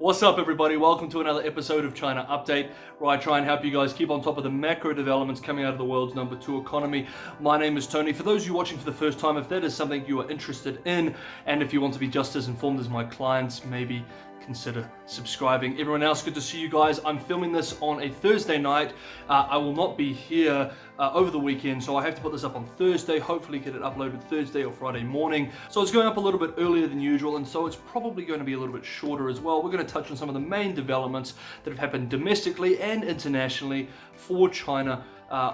What's up, everybody? Welcome to another episode of China Update, where I try and help you guys keep on top of the macro developments coming out of the world's #2 economy. My name is Tony. For those of you watching for the first time, if that is something you are interested in, and if you want to be just as informed as my clients, maybe consider subscribing. Everyone else, good to see you guys. I'm filming this on a Thursday night. I will not be here over the weekend, so I have to put this up on Thursday, hopefully get it uploaded Thursday or Friday morning. So it's going up a little bit earlier than usual, and so it's probably going to be a little bit shorter as well. We're going to touch on some of the main developments that have happened domestically and internationally for China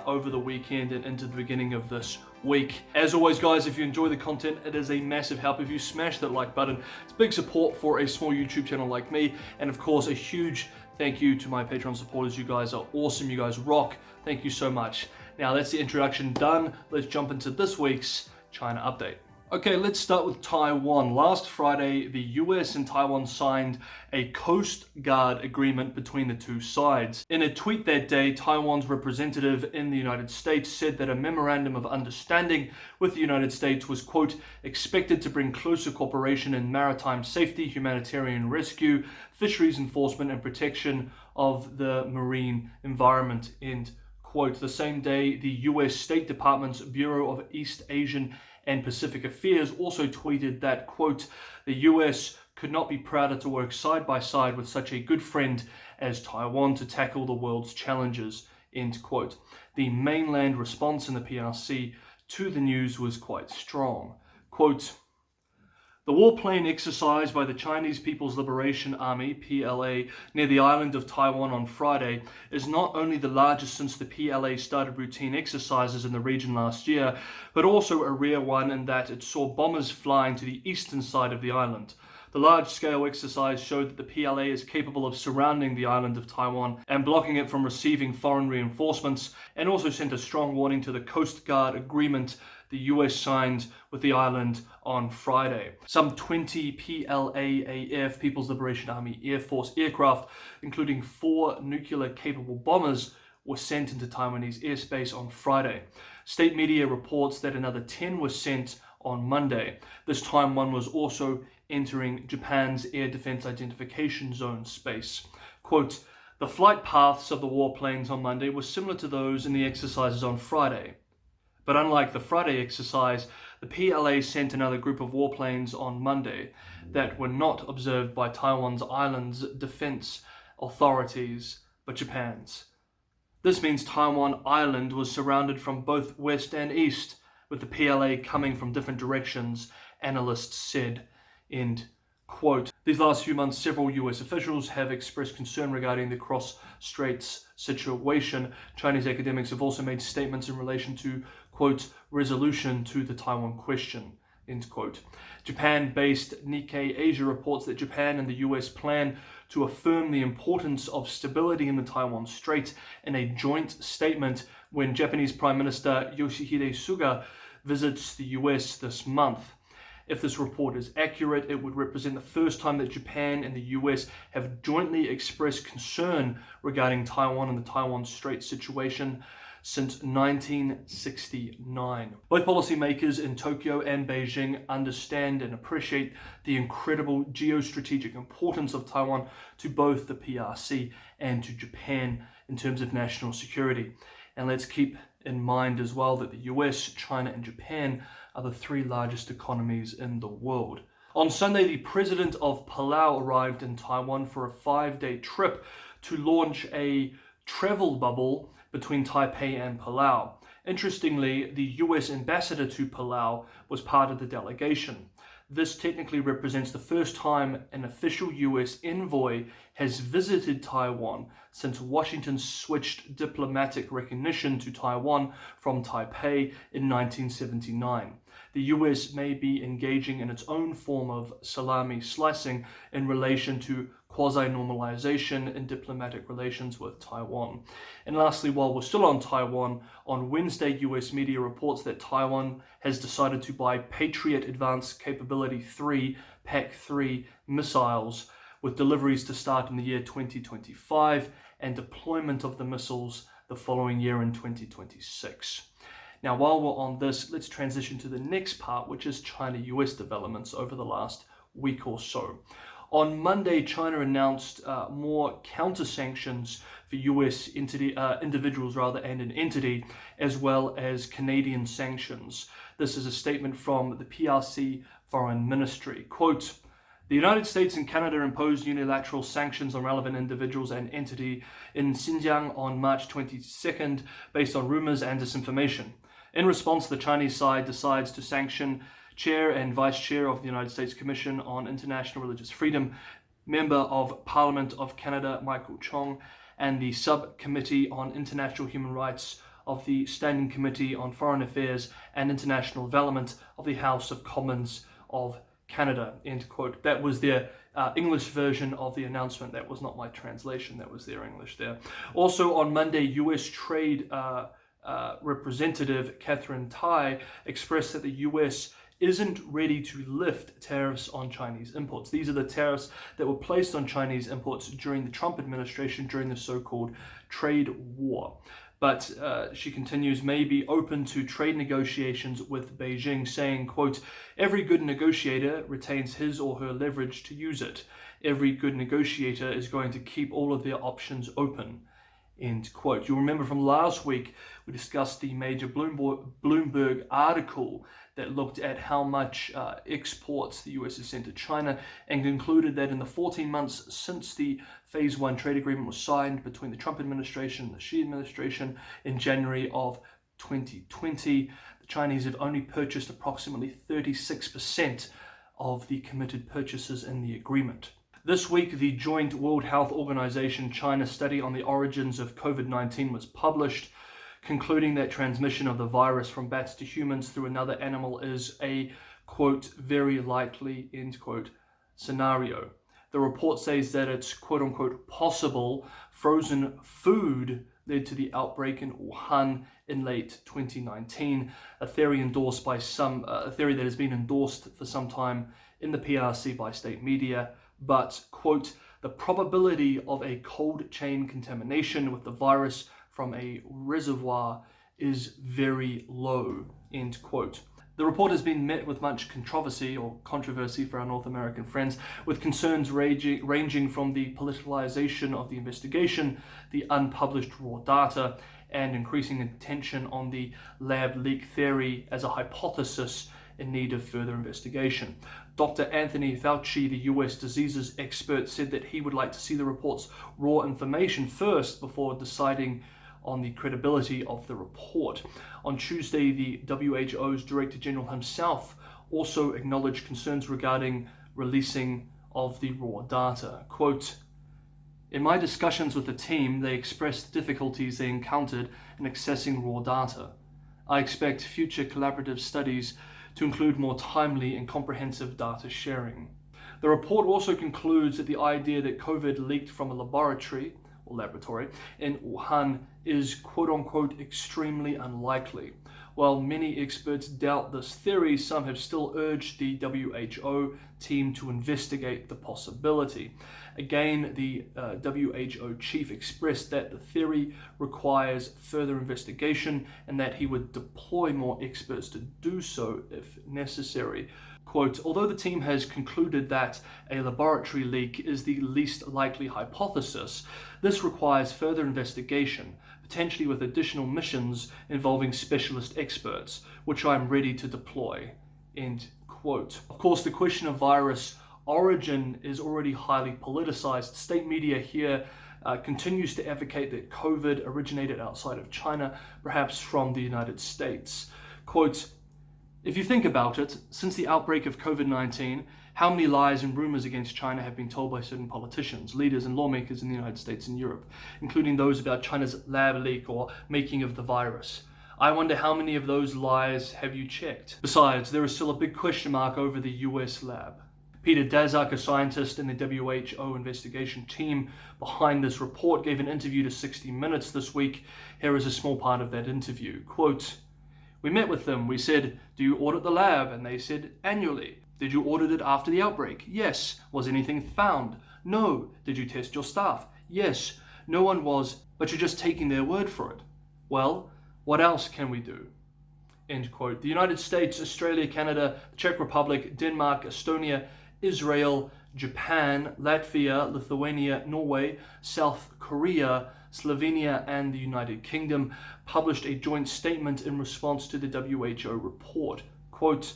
over the weekend and into the beginning of this week. As always, guys, if you enjoy the content, it is a massive help if you smash that like button. It's big support for a small YouTube channel like me, and of course a huge thank you to my Patreon supporters. You guys are awesome, you guys rock. Thank you so much. Now that's the introduction done. Let's jump into this week's China Update. Okay, let's start with Taiwan. Last Friday, the US and Taiwan signed a Coast Guard agreement between the two sides. In a tweet that day, Taiwan's representative in the United States said that a memorandum of understanding with the United States was, quote, expected to bring closer cooperation in maritime safety, humanitarian rescue, fisheries enforcement, and protection of the marine environment, end quote. The same day, the US State Department's Bureau of East Asian and Pacific Affairs also tweeted that, quote, the US could not be prouder to work side by side with such a good friend as Taiwan to tackle the world's challenges, end quote. The mainland response in the PRC to the news was quite strong. Quote, the warplane exercise by the Chinese People's Liberation Army, PLA, near the island of Taiwan on Friday is not only the largest since the PLA started routine exercises in the region last year, but also a rare one in that it saw bombers flying to the eastern side of the island. The large-scale exercise showed that the PLA is capable of surrounding the island of Taiwan and blocking it from receiving foreign reinforcements, and also sent a strong warning to the Coast Guard agreement the US signed with the island on Friday. Some 20 PLAAF, People's Liberation Army Air Force aircraft, including 4 nuclear-capable bombers, were sent into Taiwanese airspace on Friday. State media reports that another 10 were sent on Monday. This time one was also entering Japan's air defense identification zone space. Quote, the flight paths of the warplanes on Monday were similar to those in the exercises on Friday. But unlike the Friday exercise, the PLA sent another group of warplanes on Monday that were not observed by Taiwan's island's defense authorities, but Japan's. This means Taiwan Island was surrounded from both west and east, with the PLA coming from different directions, analysts said, end quote. These last few months, several US officials have expressed concern regarding the cross-straits situation. Chinese academics have also made statements in relation to, quote, resolution to the Taiwan question, end quote. Japan-based Nikkei Asia reports that Japan and the US plan to affirm the importance of stability in the Taiwan Strait in a joint statement when Japanese Prime Minister Yoshihide Suga visits the US this month. If this report is accurate, it would represent the first time that Japan and the US have jointly expressed concern regarding Taiwan and the Taiwan Strait situation since 1969. Both policymakers in Tokyo and Beijing understand and appreciate the incredible geostrategic importance of Taiwan to both the PRC and to Japan in terms of national security. And let's keep in mind as well that the US, China, and Japan are the 3 largest economies in the world. On Sunday, the president of Palau arrived in Taiwan for a 5-day trip to launch a travel bubble between Taipei and Palau. Interestingly, the US ambassador to Palau was part of the delegation. This technically represents the first time an official US envoy has visited Taiwan since Washington switched diplomatic recognition to Taiwan from Taipei in 1979. The US may be engaging in its own form of salami slicing in relation to quasi-normalization in diplomatic relations with Taiwan. And lastly, while we're still on Taiwan, on Wednesday, US media reports that Taiwan has decided to buy Patriot Advanced Capability 3, PAC-3 missiles, with deliveries to start in the year 2025 and deployment of the missiles the following year in 2026. Now, while we're on this, let's transition to the next part, which is China-US developments over the last week or so. On Monday, China announced more counter-sanctions for US individuals and an entity, as well as Canadian sanctions. This is a statement from the PRC Foreign Ministry. Quote, "The United States and Canada imposed unilateral sanctions on relevant individuals and entity in Xinjiang on March 22nd based on rumors and disinformation. In response, the Chinese side decides to sanction Chair and Vice Chair of the United States Commission on International Religious Freedom, Member of Parliament of Canada Michael Chong, and the Subcommittee on International Human Rights of the Standing Committee on Foreign Affairs and International Development of the House of Commons of Canada," end quote. That was their English version of the announcement. That was not my translation. That was their English there. Also on Monday, US Trade Representative Catherine Tai expressed that the US isn't ready to lift tariffs on Chinese imports. These are the tariffs that were placed on Chinese imports during the Trump administration during the so-called trade war. But she continues, may be open to trade negotiations with Beijing, saying, quote, "Every good negotiator retains his or her leverage to use it. Every good negotiator is going to keep all of their options open," end quote. You'll remember from last week, we discussed the major Bloomberg article that looked at how much exports the US has sent to China and concluded that in the 14 months since the Phase 1 trade agreement was signed between the Trump administration and the Xi administration in January of 2020, the Chinese have only purchased approximately 36% of the committed purchases in the agreement. This week, the joint World Health Organization China study on the origins of COVID-19 was published, concluding that transmission of the virus from bats to humans through another animal is a, quote, "very likely," end quote, scenario. The report says that it's, quote unquote, possible frozen food led to the outbreak in Wuhan in late 2019, a theory that has been endorsed for some time in the PRC by state media, but, quote, "the probability of a cold chain contamination with the virus from a reservoir is very low," end quote. The report has been met with much controversy for our North American friends, with concerns ranging from the politicalization of the investigation, the unpublished raw data, and increasing attention on the lab leak theory as a hypothesis in need of further investigation. Dr. Anthony Fauci, the US diseases expert, said that he would like to see the report's raw information first before deciding on the credibility of the report. On Tuesday, the WHO's Director General himself also acknowledged concerns regarding releasing of the raw data. Quote, "In my discussions with the team, they expressed difficulties they encountered in accessing raw data. I expect future collaborative studies to include more timely and comprehensive data sharing." The report also concludes that the idea that COVID leaked from a laboratory in Wuhan is, quote unquote, extremely unlikely. While many experts doubt this theory, some have still urged the WHO team to investigate the possibility. Again, the WHO chief expressed that the theory requires further investigation and that he would deploy more experts to do so if necessary. Quote, "Although the team has concluded that a laboratory leak is the least likely hypothesis, this requires further investigation, potentially with additional missions involving specialist experts, which I am ready to deploy," end quote. Of course, the question of virus origin is already highly politicized. State media here continues to advocate that COVID originated outside of China, perhaps from the United States. Quote, "If you think about it, since the outbreak of COVID-19, how many lies and rumors against China have been told by certain politicians, leaders, and lawmakers in the United States and Europe, including those about China's lab leak or making of the virus? I wonder how many of those lies have you checked? Besides, there is still a big question mark over the US lab." Peter Daszak, a scientist in the WHO investigation team behind this report, gave an interview to 60 Minutes this week. Here is a small part of that interview. Quote, "We met with them. We said, 'Do you audit the lab?' And they said, 'Annually.' 'Did you audit it after the outbreak?' 'Yes.' 'Was anything found?' 'No.' 'Did you test your staff?' 'Yes.' 'No one was, but you're just taking their word for it.' 'Well, what else can we do?" End quote. The United States, Australia, Canada, the Czech Republic, Denmark, Estonia, Israel, Japan, Latvia, Lithuania, Norway, South Korea, Slovenia, and the United Kingdom published a joint statement in response to the WHO report. Quote,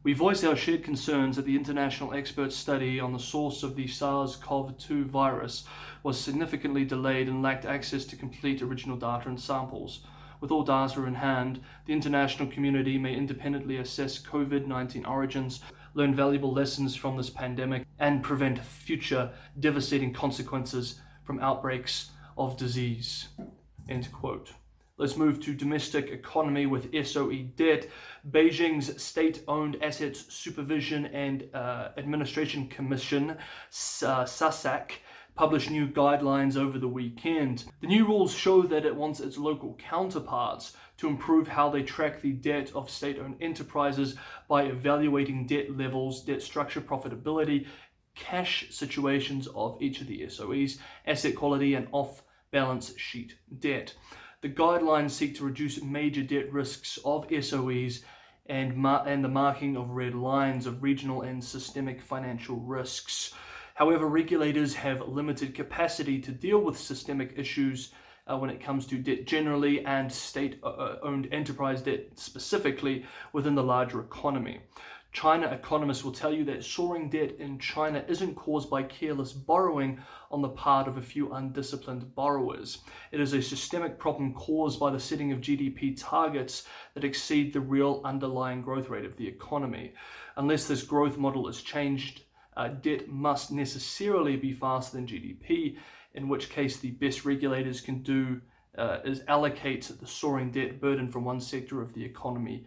"We voice our shared concerns that the international expert study on the source of the SARS-CoV-2 virus was significantly delayed and lacked access to complete original data and samples. With all data in hand, the international community may independently assess COVID-19 origins, learn valuable lessons from this pandemic, and prevent future devastating consequences from outbreaks of disease." End quote. Let's move to domestic economy with SOE Debt. Beijing's State-Owned Assets Supervision and Administration Commission, SASAC, published new guidelines over the weekend. The new rules show that it wants its local counterparts to improve how they track the debt of state-owned enterprises by evaluating debt levels, debt structure, profitability, cash situations of each of the SOEs, asset quality, and off-balance sheet debt. The guidelines seek to reduce major debt risks of SOEs and the marking of red lines of regional and systemic financial risks. However, regulators have limited capacity to deal with systemic issues when it comes to debt generally and state-owned enterprise debt specifically within the larger economy. China economists will tell you that soaring debt in China isn't caused by careless borrowing on the part of a few undisciplined borrowers. It is a systemic problem caused by the setting of GDP targets that exceed the real underlying growth rate of the economy. Unless this growth model is changed, debt must necessarily be faster than GDP, in which case the best regulators can do is allocate the soaring debt burden from one sector of the economy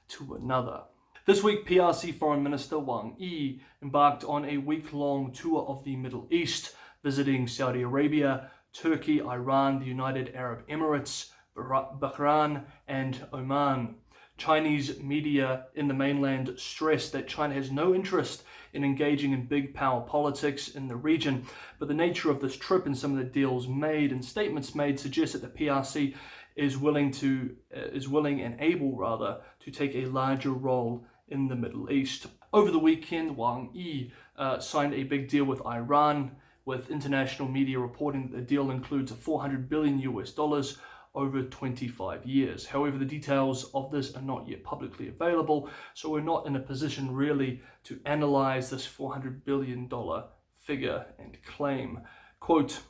to another. This week, PRC Foreign Minister Wang Yi embarked on a week-long tour of the Middle East, visiting Saudi Arabia, Turkey, Iran, the United Arab Emirates, Bahrain, and Oman. Chinese media in the mainland stressed that China has no interest in engaging in big power politics in the region, but the nature of this trip and some of the deals made and statements made suggest that the PRC is willing and able to take a larger role in the Middle East. Over the weekend, Wang Yi signed a big deal with Iran, with international media reporting that the deal includes $400 billion over 25 years. However, the details of this are not yet publicly available, so we're not in a position really to analyze this $400 billion figure and claim. Quote,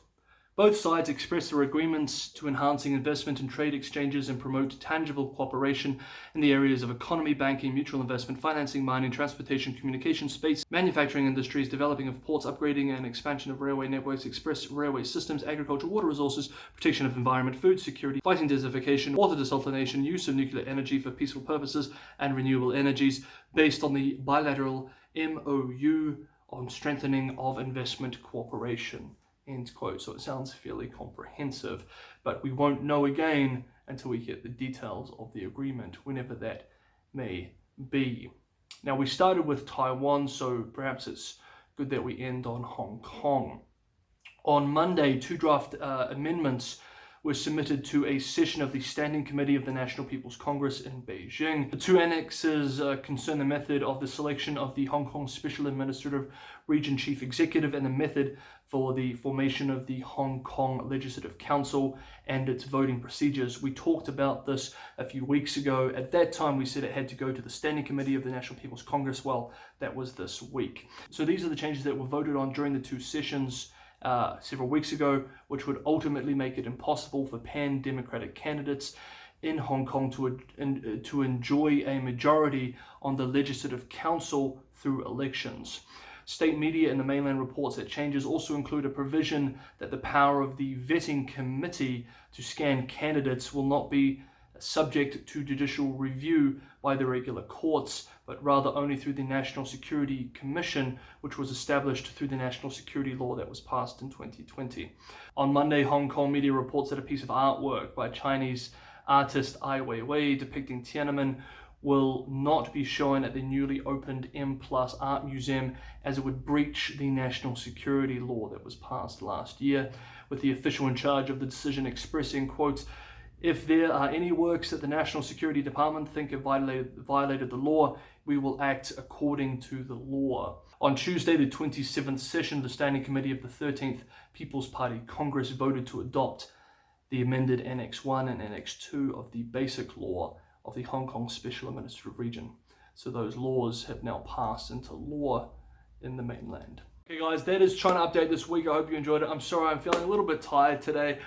"Both sides expressed their agreements to enhancing investment and trade exchanges and promote tangible cooperation in the areas of economy, banking, mutual investment, financing, mining, transportation, communication, space, manufacturing industries, developing of ports, upgrading and expansion of railway networks, express railway systems, agriculture, water resources, protection of environment, food security, fighting desertification, water desalination, use of nuclear energy for peaceful purposes, and renewable energies, based on the bilateral MOU on strengthening of investment cooperation." End quote. So it sounds fairly comprehensive, but we won't know again until we get the details of the agreement, whenever that may be. Now, we started with Taiwan, so perhaps it's good that we end on Hong Kong. On Monday, 2 draft amendments were submitted to a session of the Standing Committee of the National People's Congress in Beijing. The 2 annexes concern the method of the selection of the Hong Kong Special Administrative Region Chief Executive and the method for the formation of the Hong Kong Legislative Council and its voting procedures. We talked about this a few weeks ago. At that time, we said it had to go to the Standing Committee of the National People's Congress. Well, that was this week. So these are the changes that were voted on during the 2 sessions several weeks ago, which would ultimately make it impossible for pan-democratic candidates in Hong Kong to enjoy a majority on the Legislative Council through elections. State media in the mainland reports that changes also include a provision that the power of the vetting committee to scan candidates will not be subject to judicial review by the regular courts, but rather only through the National Security Commission, which was established through the National Security Law that was passed in 2020. On Monday, Hong Kong media reports that a piece of artwork by Chinese artist Ai Weiwei depicting Tiananmen will not be shown at the newly opened M+ Art Museum, as it would breach the National Security Law that was passed last year, with the official in charge of the decision expressing, quote, "If there are any works that the National Security Department think have violated the law, we will act according to the law." On Tuesday, the 27th session of the Standing Committee of the 13th People's Party Congress voted to adopt the amended Annex 1 and Annex 2 of the Basic Law of the Hong Kong Special Administrative Region. So those laws have now passed into law in the mainland. Okay guys, that is China Update this week. I hope you enjoyed it. I'm sorry, I'm feeling a little bit tired today,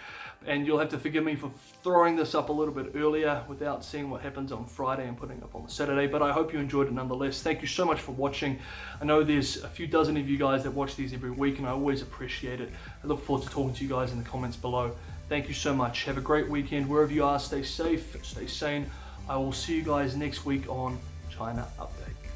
and you'll have to forgive me for throwing this up a little bit earlier without seeing what happens on Friday and putting it up on the Saturday, but I hope you enjoyed it nonetheless. Thank you so much for watching. I know there's a few dozen of you guys that watch these every week, and I always appreciate it. I look forward to talking to you guys in the comments below. Thank you so much. Have a great weekend wherever you are. Stay safe, stay sane. I will see you guys next week on China Update.